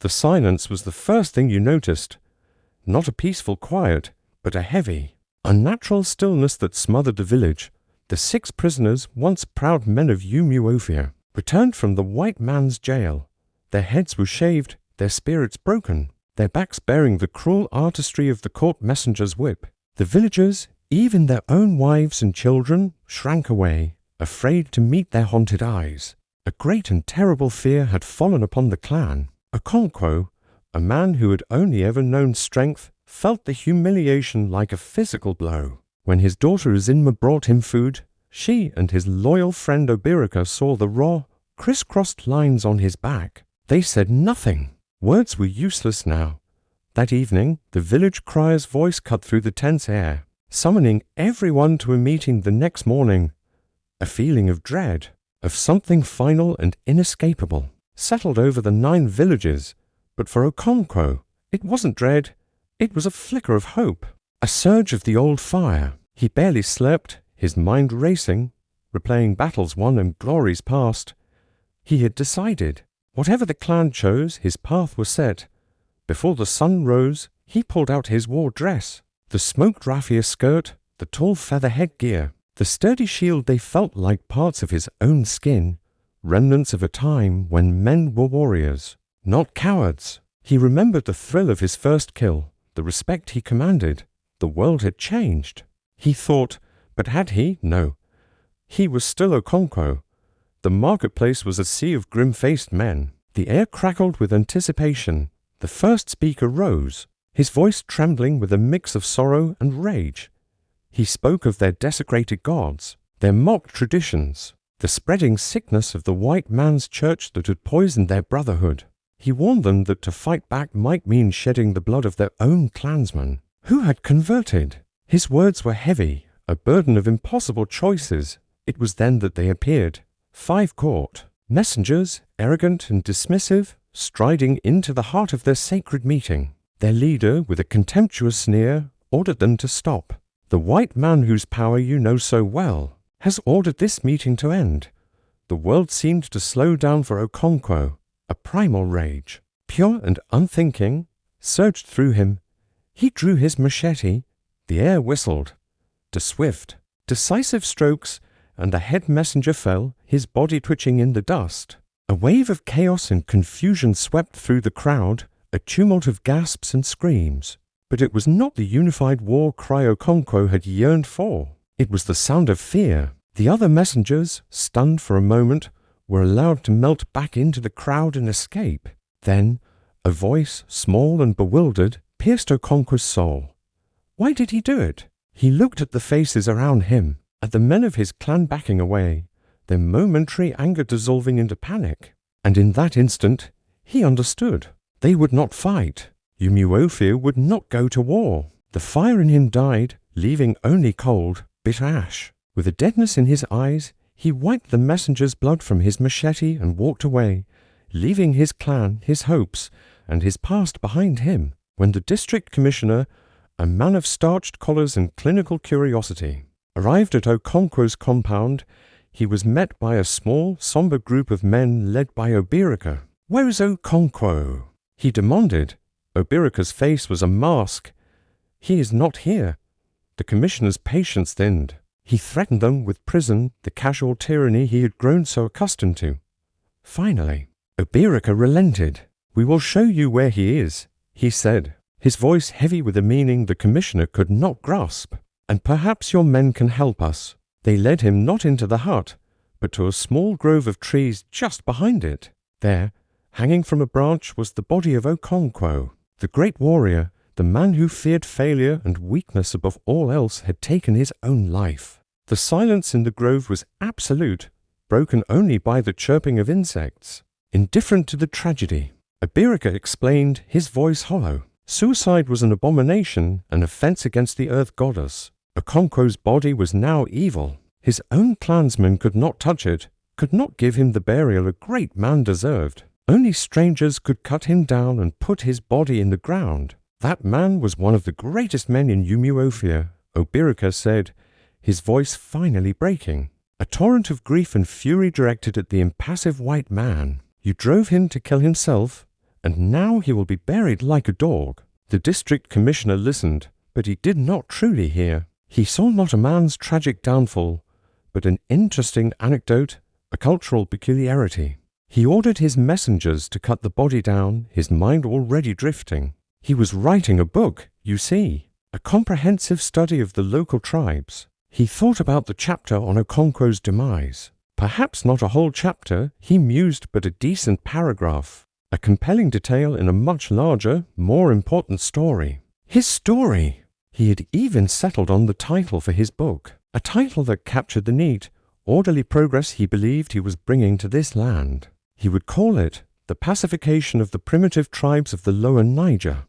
The silence was the first thing you noticed. Not a peaceful quiet, but a heavy, unnatural stillness that smothered the village. The 6 prisoners, once proud men of Umofia, returned from the white man's jail. Their heads were shaved, their spirits broken, their backs bearing the cruel artistry of the court messenger's whip. The villagers, even their own wives and children, shrank away, afraid to meet their haunted eyes. A great and terrible fear had fallen upon the clan. Okonkwo, a man who had only ever known strength, felt the humiliation like a physical blow. When his daughter Azinma brought him food, she and his loyal friend Obirika saw the raw, crisscrossed lines on his back. They said nothing. Words were useless now. That evening, the village crier's voice cut through the tense air, summoning everyone to a meeting the next morning. A feeling of dread, of something final and inescapable, settled over the 9 villages. But for Okonkwo, it wasn't dread. It was a flicker of hope, a surge of the old fire. He barely slept, his mind racing, replaying battles won and glories past. He had decided. Whatever the clan chose, his path was set. Before the sun rose, he pulled out his war dress, the smoked raffia skirt, the tall feather headgear, the sturdy shield. They felt like parts of his own skin, remnants of a time when men were warriors, not cowards. He remembered the thrill of his first kill, the respect he commanded. The world had changed. He thought, but had he? No. He was still Okonkwo. The marketplace was a sea of grim-faced men. The air crackled with anticipation. The first speaker rose, his voice trembling with a mix of sorrow and rage. He spoke of their desecrated gods, their mock traditions, the spreading sickness of the white man's church that had poisoned their brotherhood. He warned them that to fight back might mean shedding the blood of their own clansmen, who had converted. His words were heavy, a burden of impossible choices. It was then that they appeared. 5 court messengers, arrogant and dismissive, striding into the heart of their sacred meeting. Their leader, with a contemptuous sneer, ordered them to stop. The white man whose power you know so well has ordered this meeting to end. The world seemed to slow down for Okonkwo. A primal rage, pure and unthinking, surged through him. He drew his machete. The air whistled. To swift, decisive strokes, and the head messenger fell, his body twitching in the dust. A wave of chaos and confusion swept through the crowd, a tumult of gasps and screams. But it was not the unified war cry Okonkwo had yearned for. It was the sound of fear. The other messengers, stunned for a moment, were allowed to melt back into the crowd and escape. Then, a voice, small and bewildered, pierced Okonkwo's soul. Why did he do it? He looked at the faces around him, at the men of his clan backing away, their momentary anger dissolving into panic. And in that instant, he understood. They would not fight. Umofia would not go to war. The fire in him died, leaving only cold, bitter ash. With a deadness in his eyes, he wiped the messenger's blood from his machete and walked away, leaving his clan, his hopes, and his past behind him. When the district commissioner, a man of starched collars and clinical curiosity, arrived at Okonkwo's compound, he was met by a small, somber group of men led by Obirika. "Where is Okonkwo?" he demanded. Obirika's face was a mask. "He is not here." The commissioner's patience thinned. He threatened them with prison, the casual tyranny he had grown so accustomed to. Finally, Obirika relented. "We will show you where he is," he said, his voice heavy with a meaning the commissioner could not grasp. "And perhaps your men can help us." They led him not into the hut, but to a small grove of trees just behind it. There, hanging from a branch, was the body of Okonkwo. The great warrior, the man who feared failure and weakness above all else, had taken his own life. The silence in the grove was absolute, broken only by the chirping of insects. Indifferent to the tragedy, Obirika explained, his voice hollow. Suicide was an abomination, an offense against the earth goddess. Okonkwo's body was now evil. His own clansmen could not touch it, could not give him the burial a great man deserved. Only strangers could cut him down and put his body in the ground. That man was one of the greatest men in Umofia, Obirika said, his voice finally breaking. A torrent of grief and fury directed at the impassive white man. "You drove him to kill himself, and now he will be buried like a dog. The district commissioner listened, but he did not truly hear. He saw not a man's tragic downfall, but an interesting anecdote, a cultural peculiarity. He ordered his messengers to cut the body down, his mind already drifting. He was writing a book, you see, a comprehensive study of the local tribes. He thought about the chapter on Okonkwo's demise. Perhaps not a whole chapter, he mused, but a decent paragraph. A compelling detail in a much larger, more important story. His story! He had even settled on the title for his book, a title that captured the neat, orderly progress he believed he was bringing to this land. He would call it The Pacification of the Primitive Tribes of the Lower Niger.